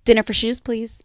Dinner for shoes, please.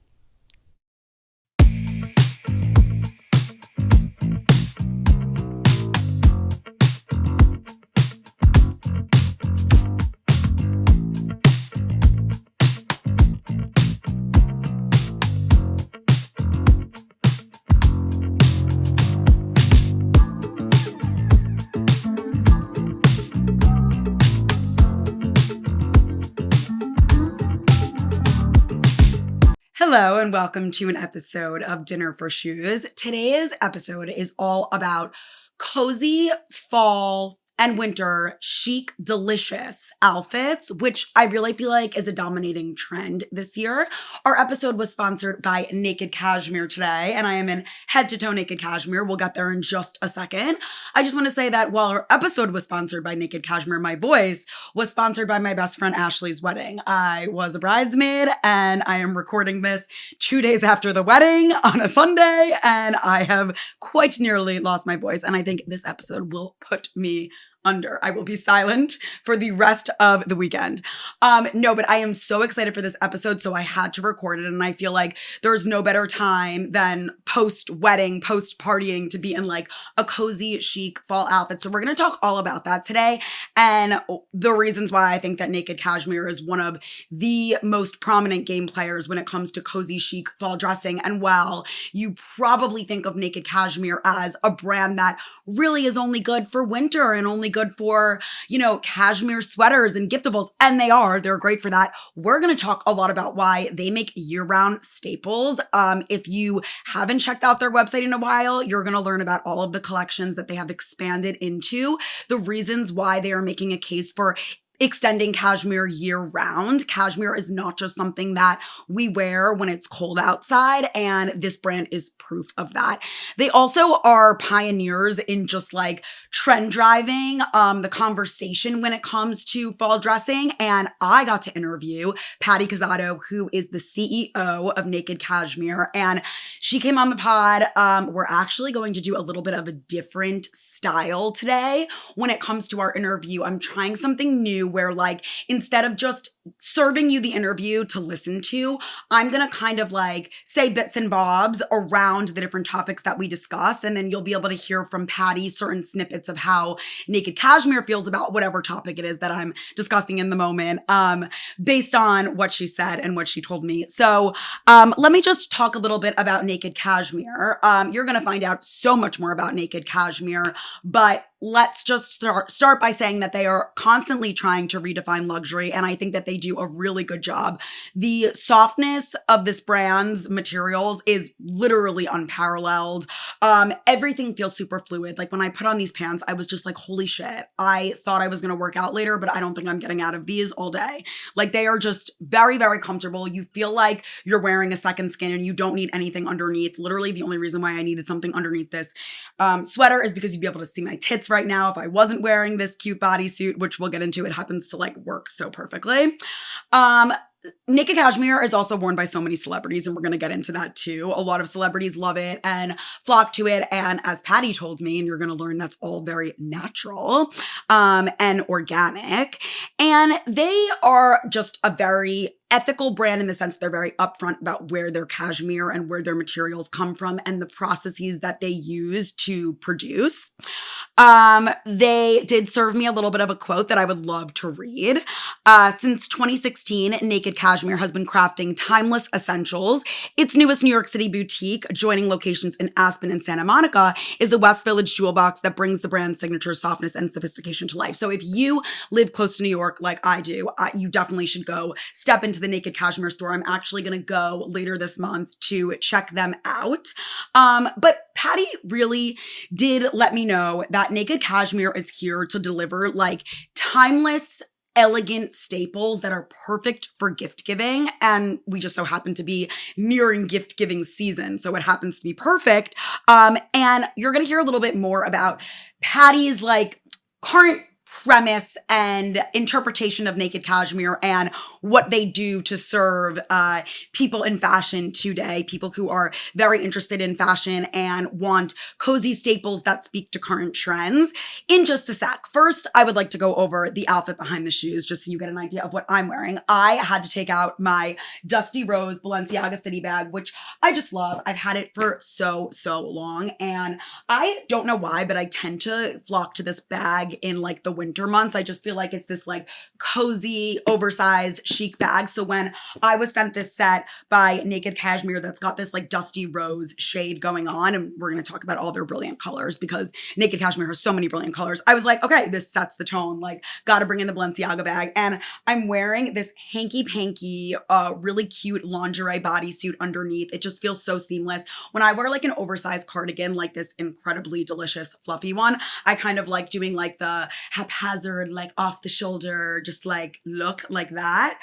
Hello and welcome to an episode of Dinner for Shoes. Today's episode is all about cozy fall and winter chic, delicious outfits, which I really feel like is a dominating trend this year. Our episode was sponsored by Naked Cashmere today, and I am in head-to-toe naked cashmere. We'll get there in just a second. I just want to say that while our episode was sponsored by Naked Cashmere, my voice was sponsored by my best friend Ashley's wedding. I was a bridesmaid, and I am recording this 2 days after the wedding on a Sunday, and I have quite nearly lost my voice, and I think this episode will put me under. I will be silent for the rest of the weekend. No, but I am so excited for this episode, so I had to record it, and I feel like there's no better time than post-wedding, post-partying to be in like a cozy, chic fall outfit. So we're going to talk all about that today, and the reasons why I think that Naked Cashmere is one of the most prominent game players when it comes to cozy, chic fall dressing. And while you probably think of Naked Cashmere as a brand that really is only good for winter and only good for, you know, cashmere sweaters and giftables, and they're great for that. We're going to talk a lot about why they make year-round staples. If you haven't checked out their website in a while, you're going to learn about all of the collections that they have expanded into, the reasons why they are making a case for extending cashmere year-round. Cashmere is not just something that we wear when it's cold outside, and this brand is proof of that. They also are pioneers in just like trend driving the conversation when it comes to fall dressing, and I got to interview PATTI, CAZZATO, who is the CEO of Naked Cashmere, and she came on the pod. We're actually going to do a little bit of a different style today when it comes to our interview. I'm trying something new where, like, instead of just serving you the interview to listen to, I'm going to kind of like say bits and bobs around the different topics that we discussed. And then you'll be able to hear from PATTI certain snippets of how Naked Cashmere feels about whatever topic it is that I'm discussing in the moment, based on what she said and what she told me. So let me just talk a little bit about Naked Cashmere. You're going to find out so much more about Naked Cashmere, but let's just start by saying that they are constantly trying to redefine luxury, and I think that they do a really good job. The softness of this brand's materials is literally unparalleled. Everything feels super fluid. Like when I put on these pants, I was just like, holy shit. I thought I was going to work out later, but I don't think I'm getting out of these all day. Like they are just very, very comfortable. You feel like you're wearing a second skin and you don't need anything underneath. Literally the only reason why I needed something underneath this sweater is because you'd be able to see my tits right now if I wasn't wearing this cute bodysuit, which we'll get into. It happens to like work so perfectly. Naked Cashmere is also worn by so many celebrities, and we're going to get into that too. A lot of celebrities love it and flock to it. And as PATTI told me, and you're going to learn, that's all very natural and organic. And they are just a very ethical brand in the sense they're very upfront about where their cashmere and where their materials come from and the processes that they use to produce. They did serve me a little bit of a quote that I would love to read. Since 2016, Naked Cashmere has been crafting timeless essentials. Its newest New York City boutique, joining locations in Aspen and Santa Monica, is a West Village jewel box that brings the brand's signature softness and sophistication to life. So if you live close to New York like I do, you definitely should go step into the Naked Cashmere store. I'm actually going to go later this month to check them out. But PATTI really did let me know that Naked Cashmere is here to deliver like timeless, elegant staples that are perfect for gift giving. And we just so happen to be nearing gift giving season. So it happens to be perfect. And you're going to hear a little bit more about PATTI's like current premise and interpretation of naked cashmere and what they do to serve people in fashion today, people who are very interested in fashion and want cozy staples that speak to current trends, in just a sec. First, I would like to go over the outfit behind the shoes just so you get an idea of what I'm wearing. I had to take out my Dusty Rose Balenciaga City bag, which I just love. I've had it for so long, and I don't know why, but I tend to flock to this bag in like the winter months. I just feel like it's this like cozy, oversized, chic bag. So when I was sent this set by Naked Cashmere that's got this like dusty rose shade going on, and we're going to talk about all their brilliant colors because Naked Cashmere has so many brilliant colors. I was like, okay, this sets the tone. Like, gotta bring in the Balenciaga bag. And I'm wearing this Hanky Panky, really cute lingerie bodysuit underneath. It just feels so seamless. When I wear like an oversized cardigan, like this incredibly delicious fluffy one, I kind of like doing like the haphazard, like off the shoulder, just like look like that.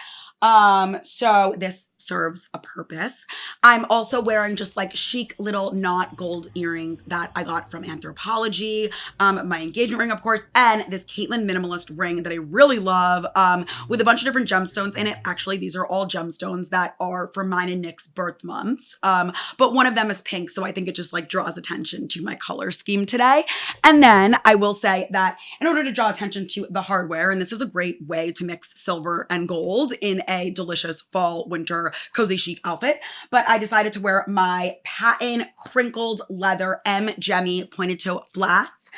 So this serves a purpose. I'm also wearing just like chic little knot gold earrings that I got from Anthropologie, my engagement ring, of course, and this Caitlyn Minimalist ring that I really love, with a bunch of different gemstones in it. Actually, these are all gemstones that are for mine and Nick's birth months. But one of them is pink, so I think it just like draws attention to my color scheme today. And then I will say that in order to draw attention to the hardware, and this is a great way to mix silver and gold in a delicious fall winter cozy chic outfit, but I decided to wear my patent crinkled leather M.Gemi pointed toe flats,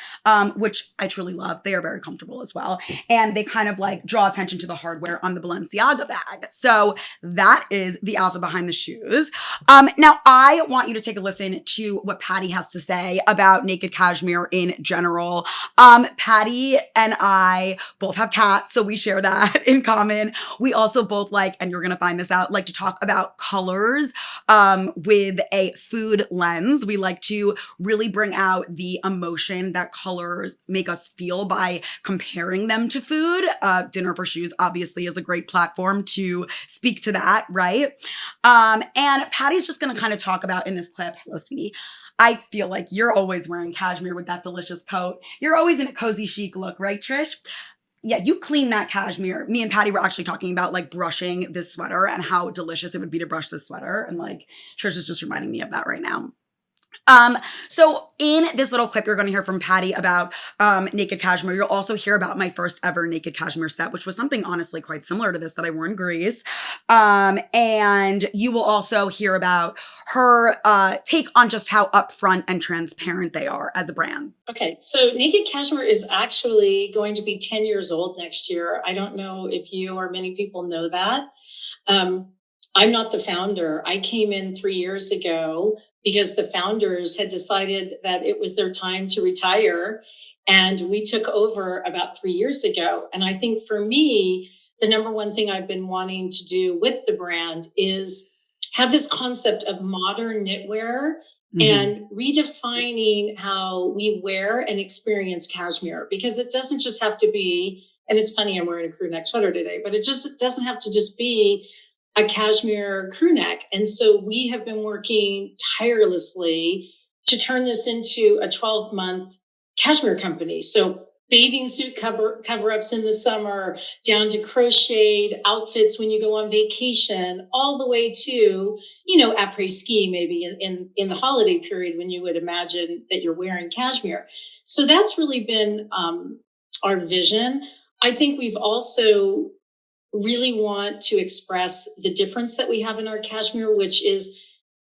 which I truly love. They are very comfortable as well. And they kind of like draw attention to the hardware on the Balenciaga bag. So that is the outfit behind the shoes. Now I want you to take a listen to what PATTI has to say about Naked Cashmere in general. PATTI and I both have cats, so we share that in common. We also both like, and you're gonna find this out, like to talk about colors with a food lens. We like to really bring out the emotion that colors make us feel by comparing them to food. Dinner for Shoes obviously is a great platform to speak to that, right? And PATTI's just gonna kind of talk about in this clip, hello sweetie, I feel like you're always wearing cashmere with that delicious coat. You're always in a cozy chic look, right, Trish? Yeah, you clean that cashmere. Me and PATTI were actually talking about like brushing this sweater and how delicious it would be to brush this sweater. And like Trish is just reminding me of that right now. So in this little clip, you're going to hear from PATTI about Naked Cashmere. You'll also hear about my first ever Naked Cashmere set, which was something honestly quite similar to this that I wore in Greece. And you will also hear about her take on just how upfront and transparent they are as a brand. Okay, so Naked Cashmere is actually going to be 10 years old next year. I don't know if you or many people know that. I'm not the founder. I came in 3 years ago because the founders had decided that it was their time to retire. And we took over about 3 years ago. And I think for me, the number one thing I've been wanting to do with the brand is have this concept of modern knitwear and redefining how we wear and experience cashmere, because it doesn't just have to be, and it's funny, I'm wearing a crew neck sweater today, but it doesn't have to just be a cashmere crew neck. And so we have been working tirelessly to turn this into a 12-month cashmere company. So bathing suit cover-ups in the summer, down to crocheted outfits when you go on vacation, all the way to, après-ski maybe in the holiday period when you would imagine that you're wearing cashmere. So that's really been our vision. I think we've also really want to express the difference that we have in our cashmere, which is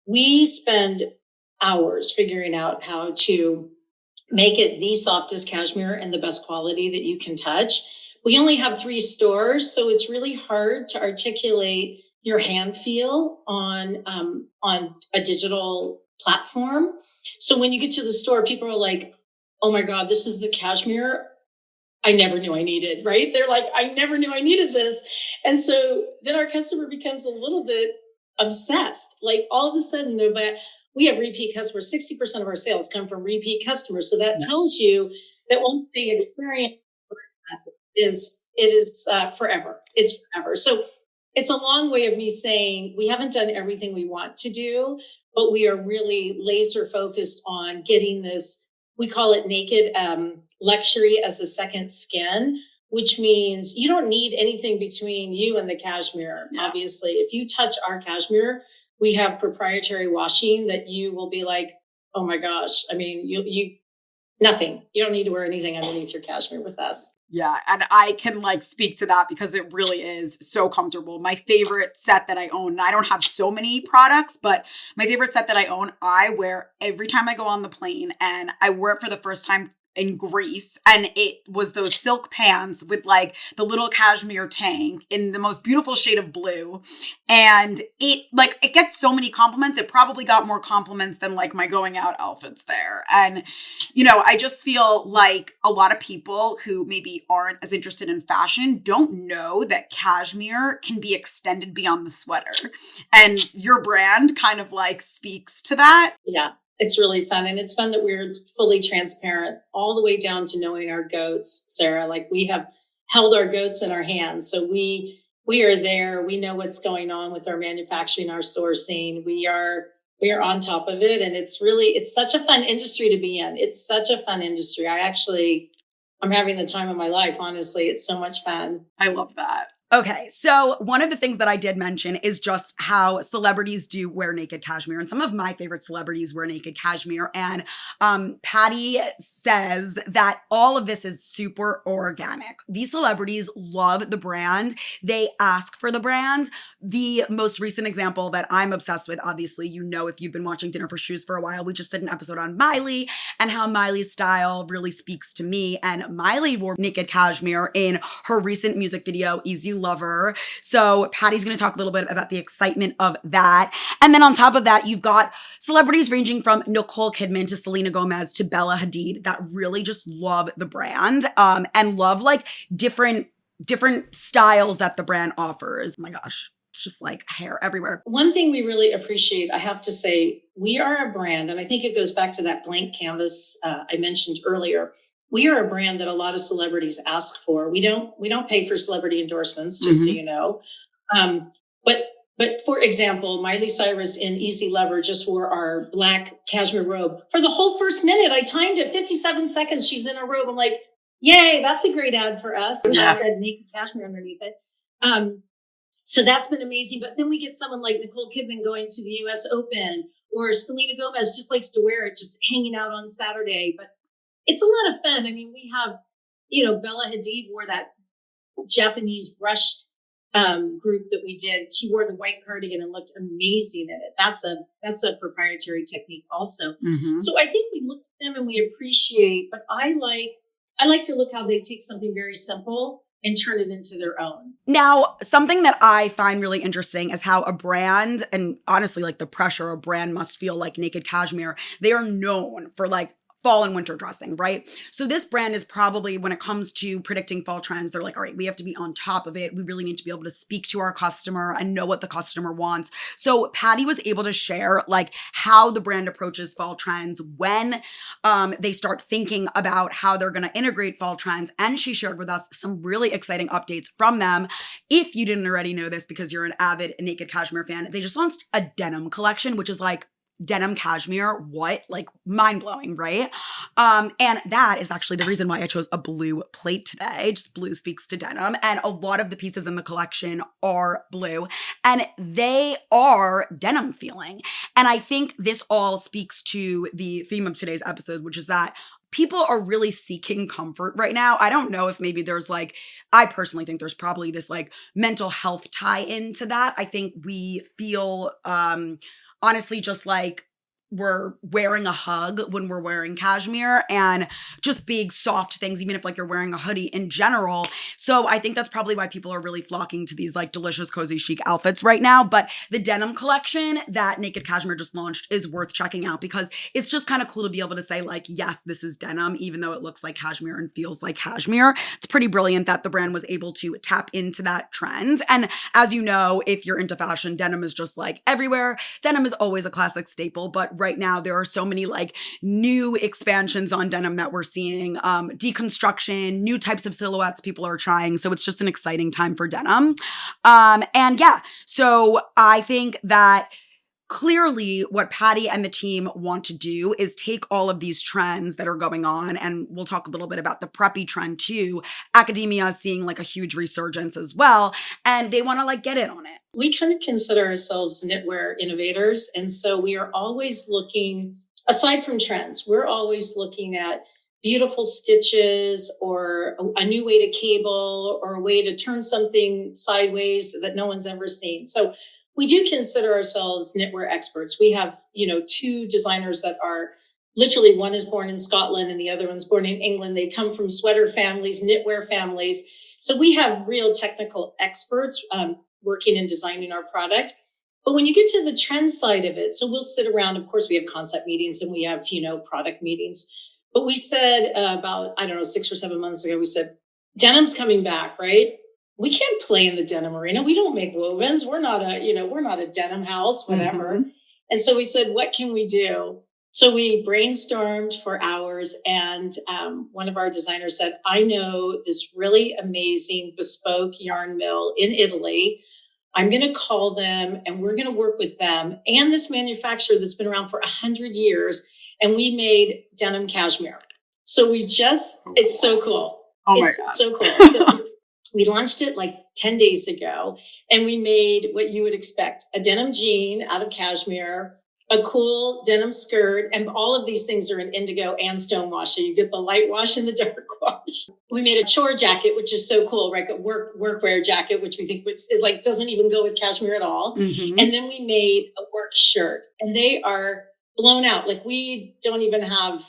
we spend hours figuring out how to make it the softest cashmere and the best quality that you can touch. We only have 3 stores, so it's really hard to articulate your hand feel on a digital platform. So when you get to the store, people are like, oh my God, this is the cashmere I never knew I needed, right? They're like, I never knew I needed this. And so then our customer becomes a little bit obsessed. Like all of a sudden, we have repeat customers. 60% of our sales come from repeat customers. So that tells you that once they experience it is forever. It's forever. So it's a long way of me saying we haven't done everything we want to do, but we are really laser focused on getting this. We call it naked luxury as a second skin, which means you don't need anything between you and the cashmere. Yeah. Obviously, if you touch our cashmere, we have proprietary washing that you will be like, oh my gosh. I mean, you nothing. You don't need to wear anything underneath your cashmere with us. Yeah, and I can like speak to that because it really is so comfortable. My favorite set that I own, and I don't have so many products, but my favorite set that I own, I wear every time I go on the plane, and I wore it for the first time in Greece, and it was those silk pants with like the little cashmere tank in the most beautiful shade of blue. And it gets so many compliments. It probably got more compliments than like my going out outfits there. And, I just feel like a lot of people who maybe aren't as interested in fashion don't know that cashmere can be extended beyond the sweater. And your brand kind of like speaks to that. Yeah. It's really fun. And it's fun that we're fully transparent all the way down to knowing our goats, Sarah. Like we have held our goats in our hands. So we are there. We know what's going on with our manufacturing, our sourcing. We are on top of it. And it's such a fun industry to be in. It's such a fun industry. I'm having the time of my life. Honestly, it's so much fun. I love that. Okay, so one of the things that I did mention is just how celebrities do wear naked cashmere, and some of my favorite celebrities wear naked cashmere. And PATTI says that all of this is super organic. These celebrities love the brand. They ask for the brand. The most recent example that I'm obsessed with, obviously, if you've been watching Dinner for Shoes for a while, we just did an episode on Miley and how Miley's style really speaks to me. And Miley wore naked cashmere in her recent music video, Easy Lover. So PATTI's going to talk a little bit about the excitement of that. And then on top of that, you've got celebrities ranging from Nicole Kidman to Selena Gomez to Bella Hadid that really just love the brand and love like different styles that the brand offers. Oh my gosh. It's just like hair everywhere. One thing we really appreciate, I have to say, we are a brand, and I think it goes back to that blank canvas I mentioned earlier. We are a brand that a lot of celebrities ask for. We don't pay for celebrity endorsements, just so you know. But for example, Miley Cyrus in Easy Lover just wore our black cashmere robe for the whole first minute. I timed it 57 seconds. She's in a robe. I'm like, yay, that's a great ad for us. Yeah. She said naked cashmere underneath it. So that's been amazing. But then we get someone like Nicole Kidman going to the US Open, or Selena Gomez just likes to wear it, just hanging out on Saturday. But it's a lot of fun. I mean, we have, Bella Hadid wore that Japanese brushed group that we did. She wore the white cardigan and looked amazing in it. That's a proprietary technique also. Mm-hmm. So I think we look at them and we appreciate, but I like to look how they take something very simple and turn it into their own. Now, something that I find really interesting is how a brand, and honestly, like the pressure a brand must feel like Naked Cashmere, they are known for like fall and winter dressing, right? So this brand is probably, when it comes to predicting fall trends, they're like, all right, we have to be on top of it. We really need to be able to speak to our customer and know what the customer wants. So PATTI was able to share like how the brand approaches fall trends when they start thinking about how they're going to integrate fall trends. And she shared with us some really exciting updates from them. If you didn't already know this because you're an avid Naked Cashmere fan, they just launched a denim collection, which is like denim cashmere, what? Like mind-blowing, right? And that is actually the reason why I chose a blue plate today. Just blue speaks to denim. And a lot of the pieces in the collection are blue. And they are denim feeling. And I think this all speaks to the theme of today's episode, which is that people are really seeking comfort right now. I don't know if maybe there's like, I personally think there's probably this like mental health tie into that. I think we feel, honestly, just like we're wearing a hug when we're wearing cashmere, and just big soft things, even if like you're wearing a hoodie in general. So I think that's probably why people are really flocking to these like delicious, cozy, chic outfits right now. But the denim collection that Naked Cashmere just launched is worth checking out because it's just kind of cool to be able to say like, yes, this is denim, even though it looks like cashmere and feels like cashmere. It's pretty brilliant that the brand was able to tap into that trend. And as you know, if you're into fashion, denim is just like everywhere. Denim is always a classic staple, but right now there are so many like new expansions on denim that we're seeing, deconstruction, new types of silhouettes people are trying. So it's just an exciting time for denim. And yeah, so I think that clearly what Patti and the team want to do is take all of these trends that are going on, and we'll talk a little bit about the preppy trend too. Academia is seeing like a huge resurgence as well, and they want to like get in on it. We kind of consider ourselves knitwear innovators. And so we are always looking, aside from trends, we're always looking at beautiful stitches or a new way to cable or a way to turn something sideways that no one's ever seen. So we do consider ourselves knitwear experts. We have, two designers that are literally, one is born in Scotland and the other one's born in England. They come from sweater families, knitwear families. So we have real technical experts working and designing our product. But when you get to the trend side of it, so we'll sit around, of course, we have concept meetings and we have, product meetings. But we said about, 6 or 7 months ago, we said, denim's coming back, right? We can't play in the denim arena. We don't make wovens. We're not a denim house, whatever. Mm-hmm. And so we said, what can we do? So we brainstormed for hours, and one of our designers said, I know this really amazing bespoke yarn mill in Italy. I'm going to call them and we're going to work with them and this manufacturer that's been around for 100 years. And we made denim cashmere. So it's so cool. Oh my God. It's so cool. So we launched it like 10 days ago, and we made what you would expect: a denim jean out of cashmere, a cool denim skirt, and all of these things are in indigo and stonewash. So you get the light wash and the dark wash. We made a chore jacket, which is so cool, right? A workwear jacket, which we think is like doesn't even go with cashmere at all. Mm-hmm. And then we made a work shirt, and they are blown out. Like we don't even have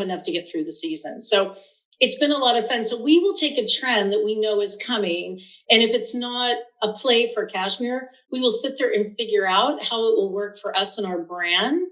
enough to get through the season. So it's been a lot of fun. So we will take a trend that we know is coming. And if it's not a play for cashmere, we will sit there and figure out how it will work for us and our brand.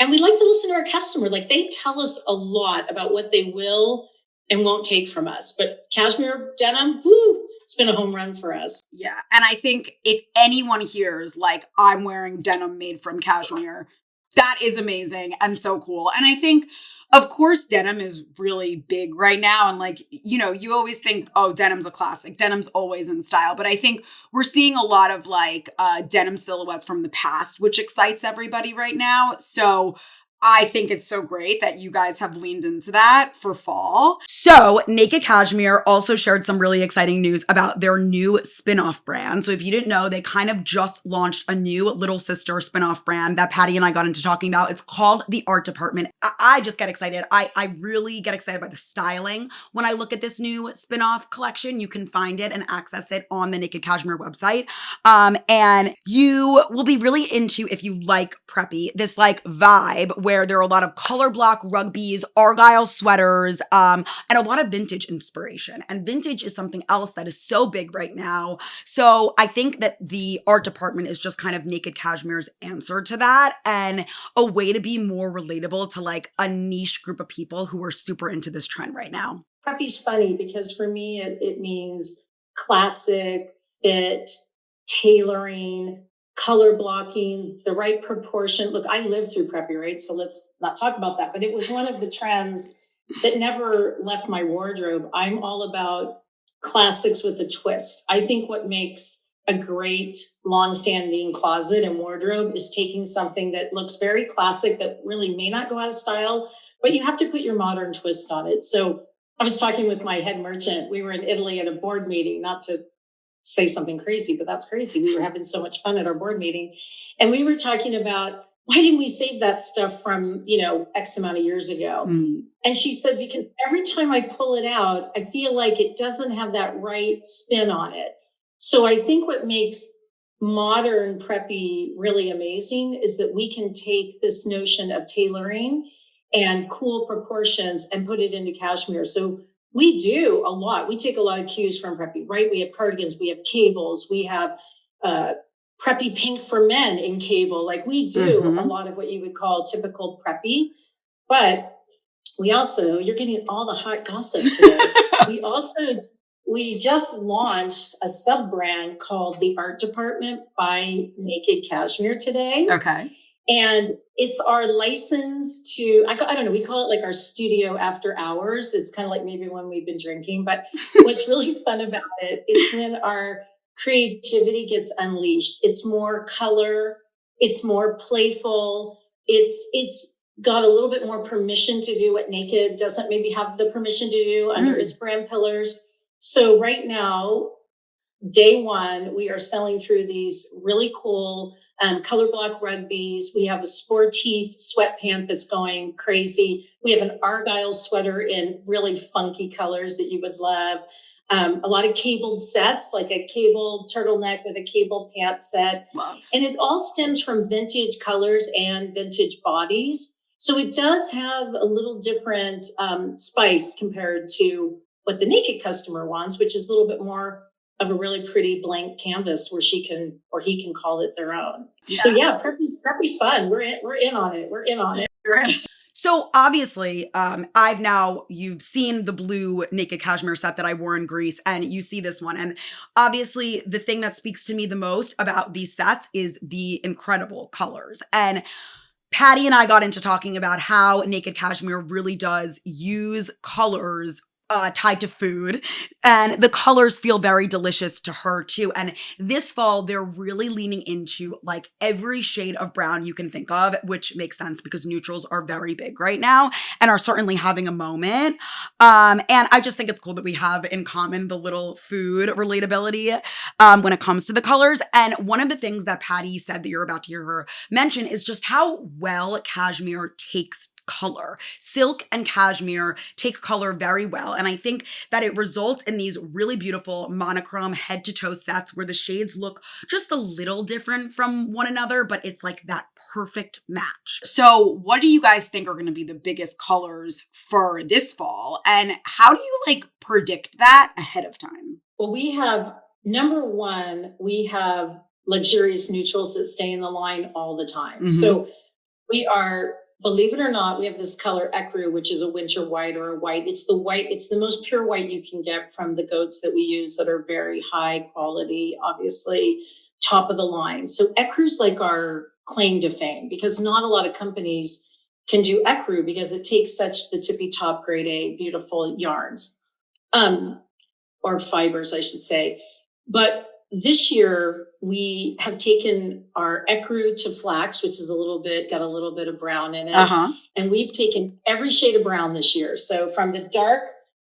And we like to listen to our customer. Like they tell us a lot about what they will and won't take from us. But cashmere denim, woo, it's been a home run for us. Yeah. And I think if anyone hears like I'm wearing denim made from cashmere, that is amazing and so cool. And I think, of course, denim is really big right now. And like, you always think, oh, denim's a classic. Denim's always in style. But I think we're seeing a lot of like denim silhouettes from the past, which excites everybody right now. So I think it's so great that you guys have leaned into that for fall. So Naked Cashmere also shared some really exciting news about their new spin-off brand. So if you didn't know, they kind of just launched a new little sister spin-off brand that Patti and I got into talking about. It's called The Art Department. I just get excited. I really get excited by the styling. When I look at this new spin-off collection, you can find it and access it on the Naked Cashmere website. And you will be really into, if you like preppy, this like vibe where there are a lot of color block rugbies, Argyle sweaters, and a lot of vintage inspiration. And vintage is something else that is so big right now. So I think that the art department is just kind of Naked Cashmere's answer to that, and a way to be more relatable to like a niche group of people who are super into this trend right now. Preppy's funny because for me, it means classic, fit, tailoring, color blocking, the right proportion. Look, I lived through preppy, right? So let's not talk about that. But it was one of the trends that never left my wardrobe. I'm all about classics with a twist. I think what makes a great long-standing closet and wardrobe is taking something that looks very classic that really may not go out of style, but you have to put your modern twist on it. So I was talking with my head merchant. We were in Italy at a board meeting, not to say something crazy, but that's crazy. We were having so much fun at our board meeting. And we were talking about, why didn't we save that stuff from, X amount of years ago? Mm. And she said, because every time I pull it out, I feel like it doesn't have that right spin on it. So I think what makes modern preppy really amazing is that we can take this notion of tailoring and cool proportions and put it into cashmere. So we do a lot. We take a lot of cues from preppy, right? We have cardigans, we have cables, we have preppy pink for men in cable. Like we do a lot of what you would call typical preppy, but we also, you're getting all the hot gossip today. We just launched a sub brand called The Art Department by Naked Cashmere today. Okay. And it's our license to, I don't know, we call it like our studio after hours. It's kind of like maybe when we've been drinking, but what's really fun about it is when our creativity gets unleashed. It's more color. It's more playful. It's got a little bit more permission to do what Naked doesn't maybe have the permission to do under its brand pillars. So right now, day one, we are selling through these really cool color block rugbies. We have a sportif sweatpant that's going crazy. We have an Argyle sweater in really funky colors that you would love. A lot of cabled sets, like a cabled turtleneck with a cabled pant set. Love. And it all stems from vintage colors and vintage bodies. So it does have a little different spice compared to what the Naked customer wants, which is a little bit more of a really pretty blank canvas where she can, or he can call it their own. Yeah. So yeah, Preppy's fun. We're in on it. We're in on it. So obviously, you've seen the blue Naked Cashmere set that I wore in Greece, and you see this one. And obviously the thing that speaks to me the most about these sets is the incredible colors. And Patti and I got into talking about how Naked Cashmere really does use colors tied to food, and the colors feel very delicious to her too. And this fall, they're really leaning into like every shade of brown you can think of, which makes sense because neutrals are very big right now and are certainly having a moment. And I just think it's cool that we have in common the little food relatability when it comes to the colors. And one of the things that Patti said that you're about to hear her mention is just how well cashmere takes color. Silk and cashmere take color very well. And I think that it results in these really beautiful monochrome head to toe sets where the shades look just a little different from one another, but it's like that perfect match. So what do you guys think are going to be the biggest colors for this fall? And how do you like predict that ahead of time? Well, we have number one, we have luxurious neutrals that stay in the line all the time. Mm-hmm. So we are, believe it or not, we have this color ecru, which is a winter white or a white. It's the most pure white you can get from the goats that we use that are very high quality, obviously top of the line. So ecru's like our claim to fame because not a lot of companies can do ecru because it takes such the tippy top grade A beautiful yarns, or fibers, I should say. But this year, we have taken our ecru to flax, which is got a little bit of brown in it. Uh-huh. And we've taken every shade of brown this year. So from the dark,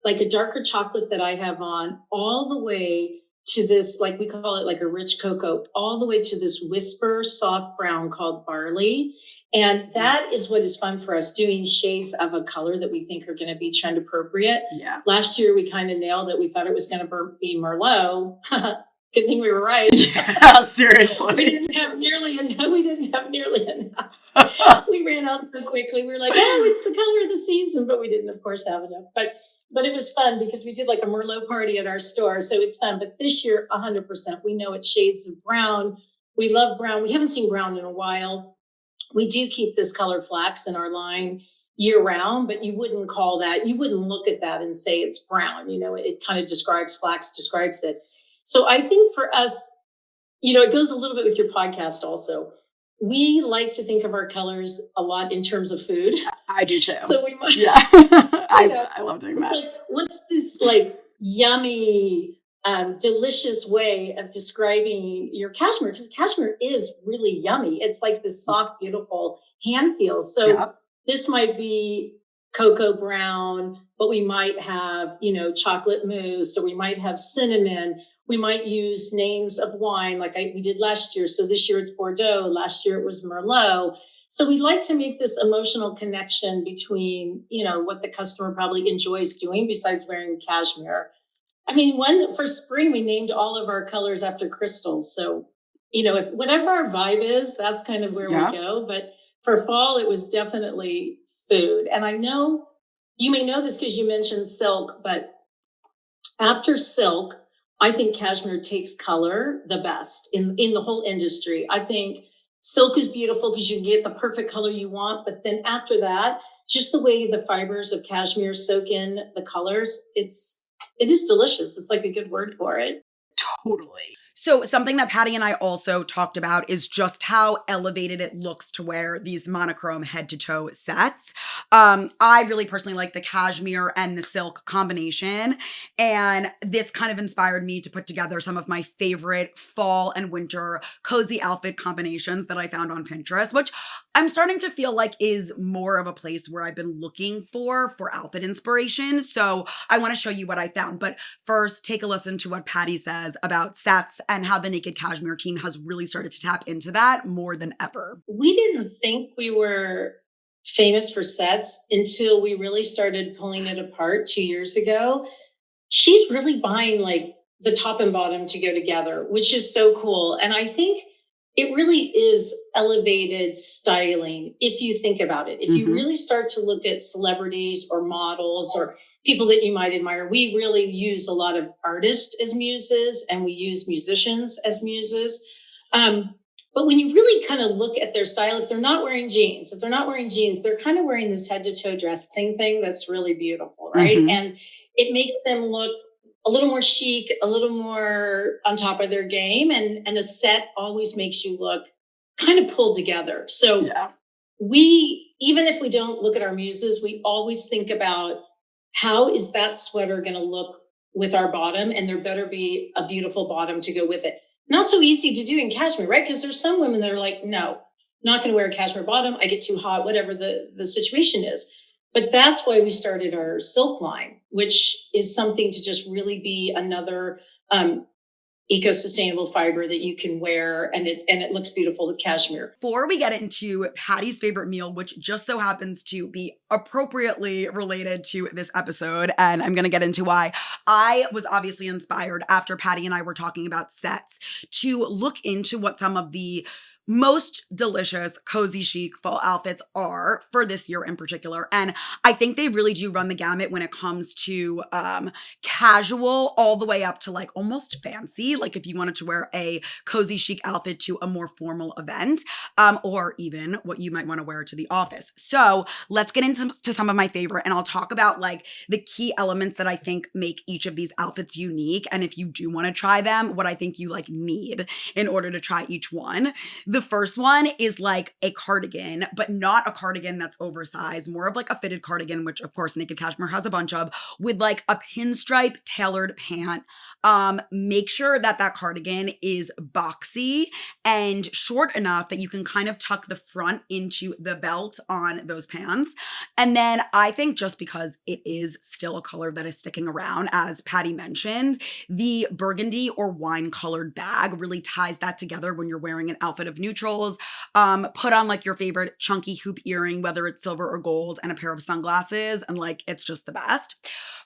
like a darker chocolate that I have on, all the way to this, like we call it like a rich cocoa, all the way to this whisper soft brown called barley. And that is what is fun for us, doing shades of a color that we think are going to be trend appropriate. Yeah. Last year, we kind of nailed it. We thought it was going to be Merlot. Good thing we were right. Yeah, seriously. We didn't have nearly enough. We ran out so quickly. We were like, oh, it's the color of the season, but we didn't, of course, have enough. But it was fun because we did like a Merlot party at our store. So it's fun. But this year, 100%, we know it's shades of brown. We love brown. We haven't seen brown in a while. We do keep this color flax in our line year round, but you wouldn't look at that and say it's brown. You know, it kind of flax describes it. So I think for us, it goes a little bit with your podcast also. We like to think of our colors a lot in terms of food. I do too. So we might, yeah. I love doing that. Like, what's this like yummy, delicious way of describing your cashmere? Because cashmere is really yummy. It's like this soft, beautiful hand feel. So This might be cocoa brown, but we might have, chocolate mousse, or we might have cinnamon. We might use names of wine like we did last year. So this year it's Bordeaux. Last year it was Merlot. So we like to make this emotional connection between, what the customer probably enjoys doing besides wearing cashmere. I mean, for spring, we named all of our colors after crystals. So, if whatever our vibe is, that's kind of where we go. But for fall, it was definitely food. And I know you may know this because you mentioned silk, but after silk, I think cashmere takes color the best in the whole industry. I think silk is beautiful because you can get the perfect color you want. But then after that, just the way the fibers of cashmere soak in the colors, it is delicious. It's like a good word for it. Totally. So something that Patty and I also talked about is just how elevated it looks to wear these monochrome head to toe sets. I really personally like the cashmere and the silk combination. And this kind of inspired me to put together some of my favorite fall and winter cozy outfit combinations that I found on Pinterest, which I'm starting to feel like is more of a place where I've been looking for outfit inspiration. So I want to show you what I found. But first, take a listen to what Patty says about sets and how the Naked Cashmere team has really started to tap into that more than ever. We didn't think we were famous for sets until we really started pulling it apart 2 years ago. She's really buying like the top and bottom to go together, which is so cool. And I think it really is elevated styling if you think about it. If you really start to look at celebrities or models or people that you might admire, we really use a lot of artists as muses and we use musicians as muses. But when you really kind of look at their style, if they're not wearing jeans, they're kind of wearing this head to toe dressing thing that's really beautiful, right? And it makes them look a little more chic, a little more on top of their game. And a set always makes you look kind of pulled together. So we, even if we don't look at our muses, we always think about how is that sweater going to look with our bottom? And there better be a beautiful bottom to go with it. Not so easy to do in cashmere, right? Because there's some women that are like, no, not going to wear a cashmere bottom. I get too hot, whatever the situation is. But that's why we started our silk line, which is something to just really be another eco-sustainable fiber that you can wear, and it looks beautiful with cashmere. Before we get into Patty's favorite meal, which just so happens to be appropriately related to this episode, and I'm going to get into why, I was obviously inspired after Patty and I were talking about sets to look into what some of the most delicious, cozy, chic fall outfits are for this year in particular. And I think they really do run the gamut when it comes to casual all the way up to like almost fancy. Like if you wanted to wear a cozy, chic outfit to a more formal event, or even what you might want to wear to the office. So let's get into some of my favorite, and I'll talk about like the key elements that I think make each of these outfits unique. And if you do want to try them, what I think you like need in order to try each one. The first one is like a cardigan, but not a cardigan that's oversized, more of like a fitted cardigan, which of course Naked Cashmere has a bunch of, with like a pinstripe tailored pant. Make sure that that cardigan is boxy and short enough that you can kind of tuck the front into the belt on those pants. And then I think just because it is still a color that is sticking around, as Patty mentioned, the burgundy or wine colored bag really ties that together when you're wearing an outfit of neutrals. Put on like your favorite chunky hoop earring, whether it's silver or gold, and a pair of sunglasses, and like it's just the best.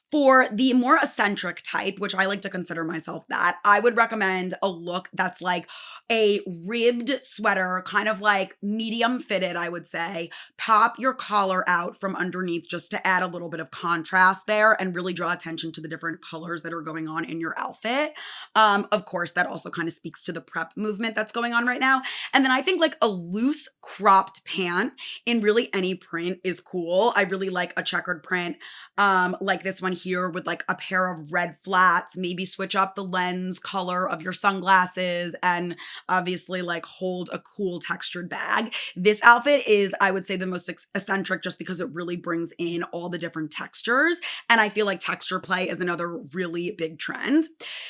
For the more eccentric type, which I like to consider myself that, I would recommend a look that's like a ribbed sweater, kind of like medium fitted, I would say. Pop your collar out from underneath just to add a little bit of contrast there and really draw attention to the different colors that are going on in your outfit. Of course, that also kind of speaks to the prep movement that's going on right now. And then I think like a loose cropped pant in really any print is cool. I really like a checkered print, like this one here with like a pair of red flats, maybe switch up the lens color of your sunglasses, and obviously like hold a cool textured bag. This outfit is, I would say, the most eccentric just because it really brings in all the different textures. And I feel like texture play is another really big trend.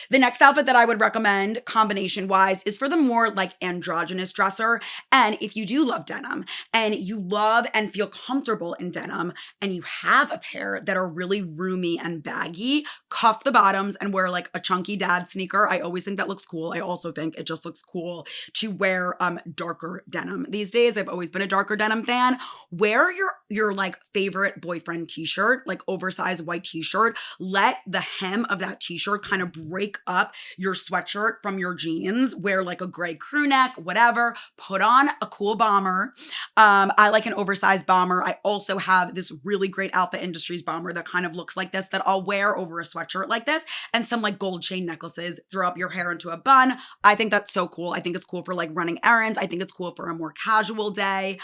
The next outfit that I would recommend combination wise is for the more like androgynous dresser. And if you do love denim and you love and feel comfortable in denim and you have a pair that are really roomy and baggy, cuff the bottoms and wear like a chunky dad sneaker. I always think that looks cool. I also think it just looks cool to wear darker denim these days. I've always been a darker denim fan. Wear your like favorite boyfriend t-shirt, like oversized white t-shirt. Let the hem of that t-shirt kind of break up your sweatshirt from your jeans. Wear like a gray crew neck, whatever. Put on a cool bomber. I like an oversized bomber. I also have this really great Alpha Industries bomber that kind of looks like this. this that I'll wear over a sweatshirt like this, and some like gold chain necklaces, throw up your hair into a bun. I think that's so cool. I think it's cool for like running errands. I think it's cool for a more casual day.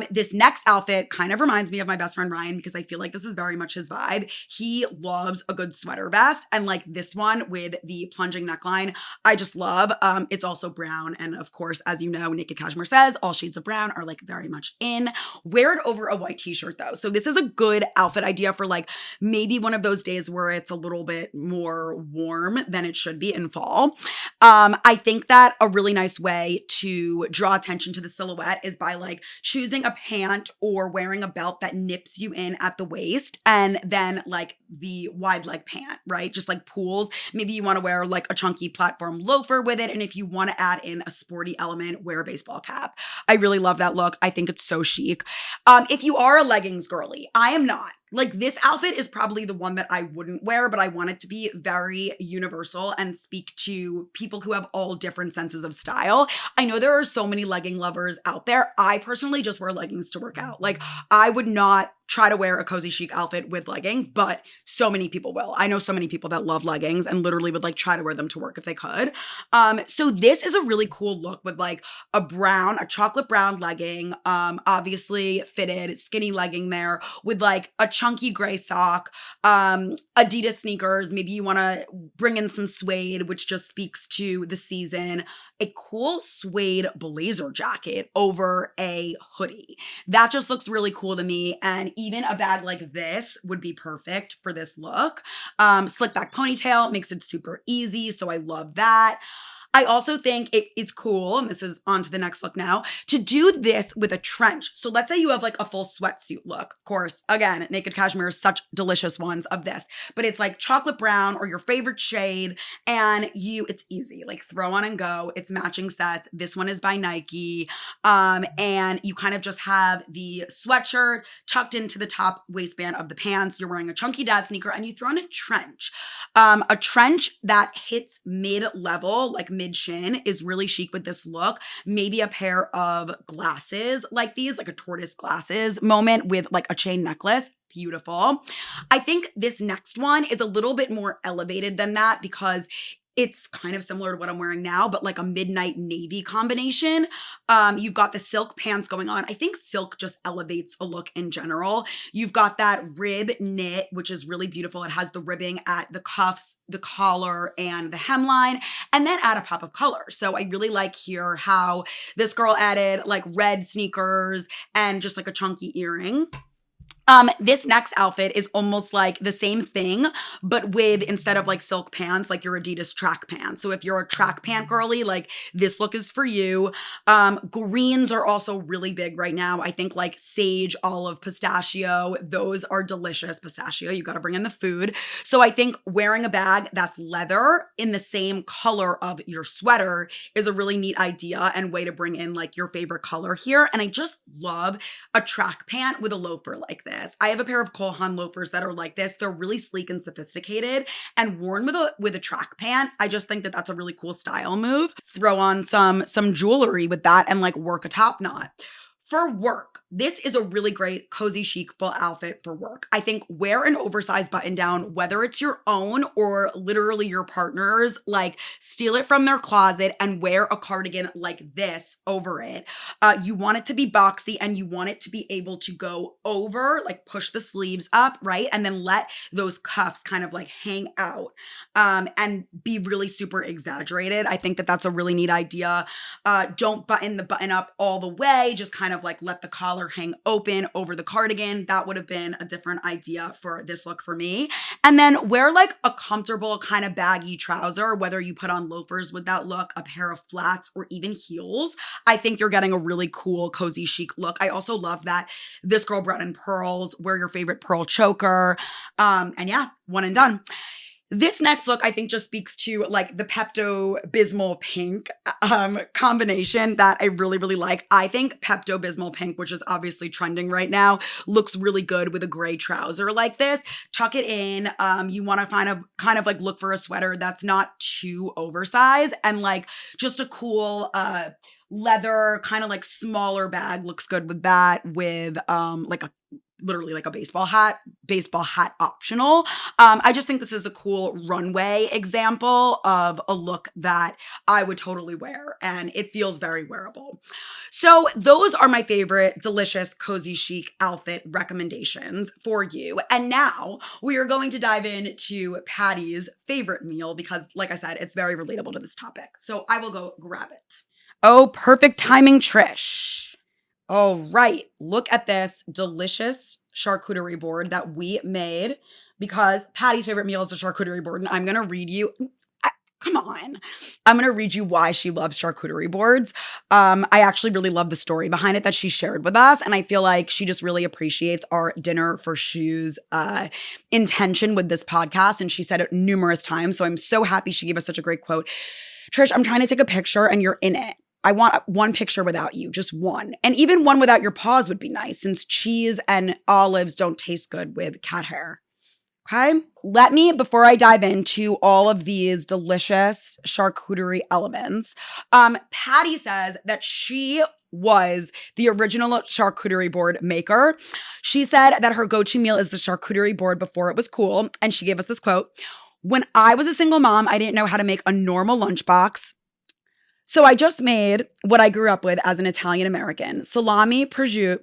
This next outfit kind of reminds me of my best friend Ryan because I feel like this is very much his vibe. He loves a good sweater vest, and like this one with the plunging neckline, I just love. It's also brown, and of course, as you know, Naked Cashmere says all shades of brown are like very much in. Wear it over a white t-shirt though. So this is a good outfit idea for like maybe one of those days where it's a little bit more warm than it should be in fall. I think that a really nice way to draw attention to the silhouette is by like choosing a pant or wearing a belt that nips you in at the waist, and then like the wide leg pant, right? Just like pools. Maybe you want to wear like a chunky platform loafer with it. And if you want to add in a sporty element, wear a baseball cap. I really love that look. I think it's so chic. If you are a leggings girly, I am not. Like this outfit is probably the one that I wouldn't wear, but I want it to be very universal and speak to people who have all different senses of style. I know there are so many legging lovers out there. I personally just wear leggings to work out. Like I would not try to wear a cozy chic outfit with leggings, but so many people will. I know so many people that love leggings and literally would like try to wear them to work if they could. So this is a really cool look with like a chocolate brown legging, obviously fitted skinny legging there with like a chunky gray sock, Adidas sneakers. Maybe you want to bring in some suede, which just speaks to the season, a cool suede blazer jacket over a hoodie. That just looks really cool to me. And even a bag like this would be perfect for this look. Slick back ponytail makes it super easy. So I love that. I also think it's cool, and this is on to the next look now, to do this with a trench. So let's say you have like a full sweatsuit look. Of course, again, Naked Cashmere is such delicious ones of this, but it's like chocolate brown or your favorite shade, and it's easy, like throw on and go. It's matching sets. This one is by Nike. And you kind of just have the sweatshirt tucked into the top waistband of the pants. You're wearing a chunky dad sneaker, and you throw on a trench. A trench that hits mid-level, like mid-shin, is really chic with this look. Maybe a pair of glasses like these, like a tortoise glasses moment with like a chain necklace. Beautiful. I think this next one is a little bit more elevated than that because it's kind of similar to what I'm wearing now, but like a midnight navy combination. You've got the silk pants going on. I think silk just elevates a look in general. You've got that rib knit, which is really beautiful. It has the ribbing at the cuffs, the collar, and the hemline, and then add a pop of color. So I really like here how this girl added like red sneakers and just like a chunky earring. This next outfit is almost like the same thing, but with, instead of like silk pants, like your Adidas track pants. So if you're a track pant girly, like this look is for you. Greens are also really big right now. I think like sage, olive, pistachio, those are delicious. Pistachio, you got to bring in the food. So I think wearing a bag that's leather in the same color of your sweater is a really neat idea and way to bring in like your favorite color here. And I just love a track pant with a loafer like this. I have a pair of Cole Haan loafers that are like this. They're really sleek and sophisticated, and worn with a track pant, I just think that that's a really cool style move. Throw on some jewelry with that and like work a top knot. For work, this is a really great cozy chic full outfit for work. I think wear an oversized button down, whether it's your own or literally your partner's, like steal it from their closet and wear a cardigan like this over it. You want it to be boxy and you want it to be able to go over, like push the sleeves up, right? And then let those cuffs kind of like hang out and be really super exaggerated. I think that that's a really neat idea. Don't button the button up all the way, just kind of like let the collar hang open over the cardigan. That would have been a different idea for this look for me. And then wear like a comfortable kind of baggy trouser, whether you put on loafers with that look, a pair of flats, or even heels. I think you're getting a really cool, cozy chic look. I also love that this girl brought in pearls. Wear your favorite pearl choker. And yeah, one and done. This next look, I think, just speaks to like the Pepto-Bismol pink combination that I really, really like. I think Pepto-Bismol pink, which is obviously trending right now, looks really good with a gray trouser like this. Tuck it in. You want to kind of like look for a sweater that's not too oversized, and like just a cool leather kind of like smaller bag looks good with that, with like a literally like a baseball hat optional. I just think this is a cool runway example of a look that I would totally wear, and it feels very wearable. So those are my favorite delicious, cozy, chic outfit recommendations for you. And now we are going to dive into Patty's favorite meal because, like I said, it's very relatable to this topic. So I will go grab it. Oh, perfect timing, Trish. All right, look at this delicious charcuterie board that we made because Patty's favorite meal is the charcuterie board. And I'm going to read you. Come on. I'm going to read you why she loves charcuterie boards. I actually really love the story behind it that she shared with us. And I feel like she just really appreciates our Dinner for Shoes intention with this podcast. And she said it numerous times. So I'm so happy she gave us such a great quote. Trish, I'm trying to take a picture and you're in it. I want one picture without you, just one. And even one without your paws would be nice since cheese and olives don't taste good with cat hair. Okay, let me, before I dive into all of these delicious charcuterie elements, Patty says that she was the original charcuterie board maker. She said that her go-to meal is the charcuterie board before it was cool. And she gave us this quote: "When I was a single mom, I didn't know how to make a normal lunchbox. So I just made what I grew up with as an Italian American: salami, prosciutto,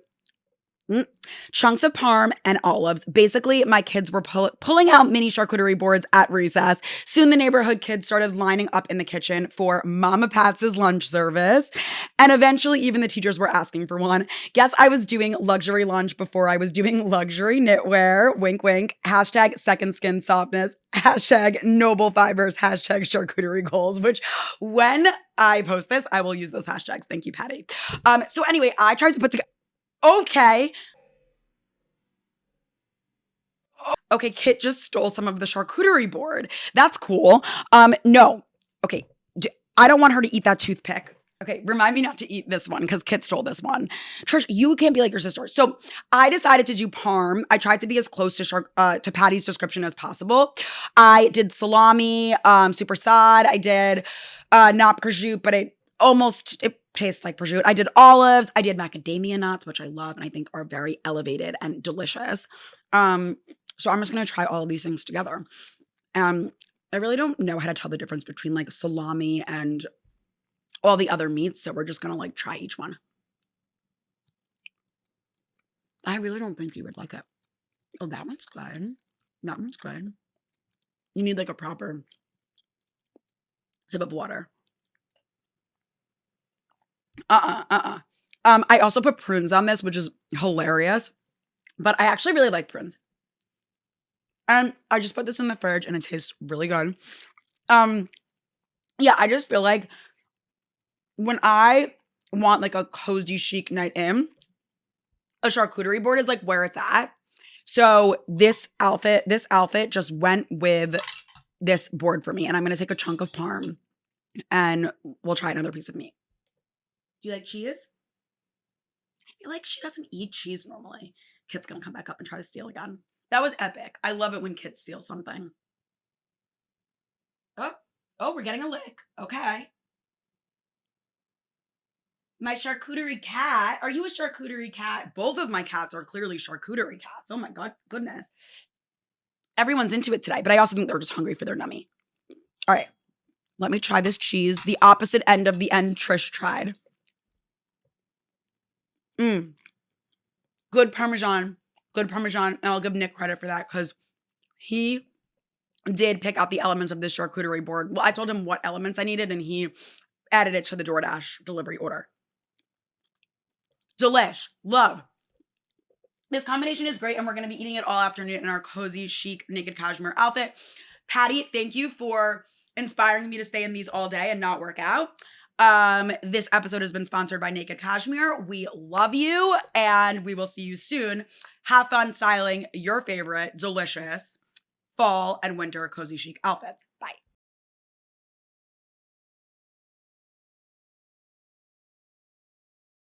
chunks of parm, and olives. Basically, my kids were pulling out mini charcuterie boards at recess. Soon the neighborhood kids started lining up in the kitchen for Mama Pat's lunch service. And eventually even the teachers were asking for one. Guess I was doing luxury lunch before I was doing luxury knitwear. Wink, wink. Hashtag second skin softness. Hashtag noble fibers. Hashtag charcuterie goals," which when I post this, I will use those hashtags. Thank you, Patty. So anyway, I tried to put together. Okay. Okay, Kit just stole some of the charcuterie board. That's cool. No. Okay, I don't want her to eat that toothpick. Okay, remind me not to eat this one because Kit stole this one. Trish, you can't be like your sister. So I decided to do parm. I tried to be as close to Patty's description as possible. I did salami, super sad. I did not prosciutto, but it tastes like prosciutto. I did olives. I did macadamia nuts, which I love and I think are very elevated and delicious. So I'm just going to try all of these things together. I really don't know how to tell the difference between like salami and all the other meats. So we're just going to like try each one. I really don't think you would like it. Oh, that one's good. That one's good. You need like a proper sip of water. I also put prunes on this, which is hilarious, but I actually really like prunes. And I just put this in the fridge and it tastes really good. Yeah, I just feel like when I want like a cozy chic night in, a charcuterie board is like where it's at. So this outfit just went with this board for me. And I'm going to take a chunk of parm and we'll try another piece of meat. Do you like cheese? I feel like she doesn't eat cheese normally. Kit's going to come back up and try to steal again. That was epic. I love it when kids steal something. Oh, we're getting a lick. Okay. My charcuterie cat. Are you a charcuterie cat? Both of my cats are clearly charcuterie cats. Oh my goodness. Everyone's into it today, but I also think they're just hungry for their nummy. All right. Let me try this cheese. The opposite end of the end Trish tried. Good Parmesan. And I'll give Nick credit for that because he did pick out the elements of this charcuterie board. Well, I told him what elements I needed and he added it to the DoorDash delivery order. Delish. Love. This combination is great and we're going to be eating it all afternoon in our cozy, chic, naked cashmere outfit. Patty, thank you for inspiring me to stay in these all day and not work out. This episode has been sponsored by Naked Cashmere. We love you and we will see you soon. Have fun styling your favorite delicious fall and winter cozy chic outfits. Bye.